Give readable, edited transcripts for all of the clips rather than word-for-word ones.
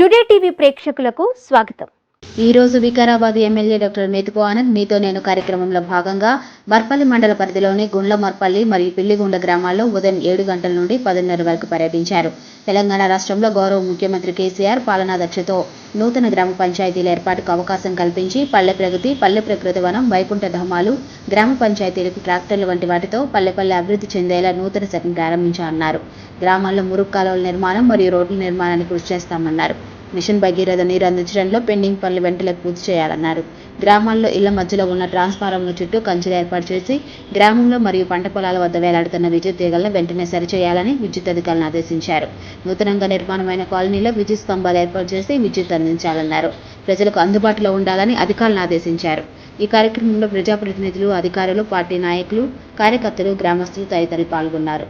Today TV ప్రేక్షకులకు స్వాగతం. ఈ రోజు వికారాబాద్ ఎమ్మెల్యే డాక్టర్ మేతుకు ఆనంద్ మీతో నేను కార్యక్రమంలో భాగంగా మర్పల్లి మండల పరిధిలోని గుండ్ల మర్పల్లి మరియు పిల్లిగుండ గ్రామాల్లో ఉదయం 7 గంటల నుండి 10:30 వరకు పర్యటించారు. తెలంగాణ రాష్ట్రంలో గౌరవ ముఖ్యమంత్రి కేసీఆర్ పాలనా దక్షతో నూతన గ్రామ పంచాయతీల ఏర్పాటుకు అవకాశం కల్పించి పల్లె ప్రగతి, పల్లె ప్రకృతి వనం, వైకుంఠ ధామాలు, గ్రామ పంచాయతీలకు ట్రాక్టర్లు వంటి వాటితో పల్లె అభివృద్ధి చెందేలా నూతన శాఖను ప్రారంభించారన్నారు. గ్రామాల్లో మురుగు కాలువల నిర్మాణం మరియు రోడ్ల నిర్మాణానికి కృషి చేస్తామన్నారు. మిషన్ భగీరథ నీరు అందించడంలో పెండింగ్ పనులు వెంటనే పూర్తి చేయాలన్నారు. గ్రామాల్లో ఇళ్ల మధ్యలో ఉన్న ట్రాన్స్ఫార్మర్ల చుట్టూ కంచెలు ఏర్పాటు చేసి గ్రామంలో మరియు పంట పొలాల వద్ద వేలాడుతున్న విద్యుత్ తీగలను వెంటనే సరిచేయాలని విద్యుత్ అధికారులను ఆదేశించారు. నూతనంగా నిర్మాణమైన కాలనీలో విద్యుత్ స్తంభాలు ఏర్పాటు చేసి విద్యుత్ అందించాలన్నారు. ప్రజలకు అందుబాటులో ఉండాలని అధికారులను ఆదేశించారు. ఈ కార్యక్రమంలో ప్రజాప్రతినిధులు, అధికారులు, పార్టీ నాయకులు, కార్యకర్తలు, గ్రామస్తులు తదితరులు పాల్గొన్నారు.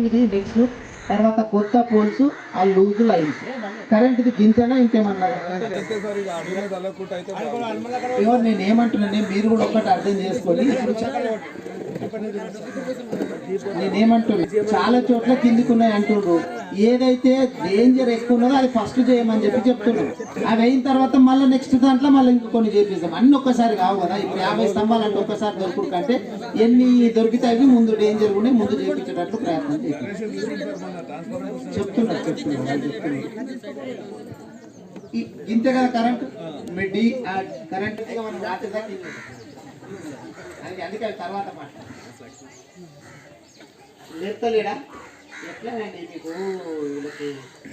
ఇది నెక్స్ట్ తర్వాత కొత్త పోల్స్ ఆ లూజ్ లైన్స్ కరెంట్ ఇది గింతనా ఇంకేమన్నా ఎవరు నేను ఏమంటున్నాను మీరు కూడా ఒక్కటి అర్థం చేసుకోండి. నేనేమంటున్నా చాలా చోట్ల కిందికున్నాయి అంటున్నారు. ఏదైతే డేంజర్ ఎక్కువ ఉన్నదో అది ఫస్ట్ చేయమని చెప్తున్నాం. అవి అయిన తర్వాత మళ్ళీ నెక్స్ట్ దాంట్లో మళ్ళీ ఇంకో కొన్ని చేపిస్తాం. అన్ని ఒక్కసారి కావు కదా. ఇప్పుడు 50 స్తంభాలు అంటే ఒక్కసారి దొరుకుడు కంటే ఎన్ని దొరికితే ముందు డేంజర్ ఉన్నాయి ముందు చేయించేటట్లు ప్రయత్నం చెప్తున్నారు. ఇంతే కదా కరెంట్ మెడి కరెంట్ అందుకే తర్వాత మాట లేపుతలేడా ఎట్లానండి మీకు వీళ్ళకి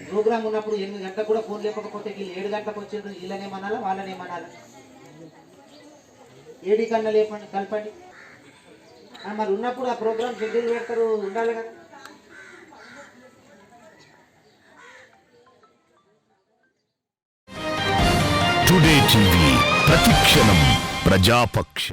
ప్రోగ్రామ్ ఉన్నప్పుడు 8 గంటలకు కూడా ఫోన్ లేకపోతే వీళ్ళు 7 గంటలకు వచ్చేది వీళ్ళనేమనాలా వాళ్ళనేమనాలా? 7 కన్నా లేపండి కలపండి. మరి ఉన్నప్పుడు ఆ ప్రోగ్రామ్ షెడ్యూల్ పెడతారు ఉండాలి కదా. టుడే టీవీ ప్రతిక్షణం ప్రజాపక్షం.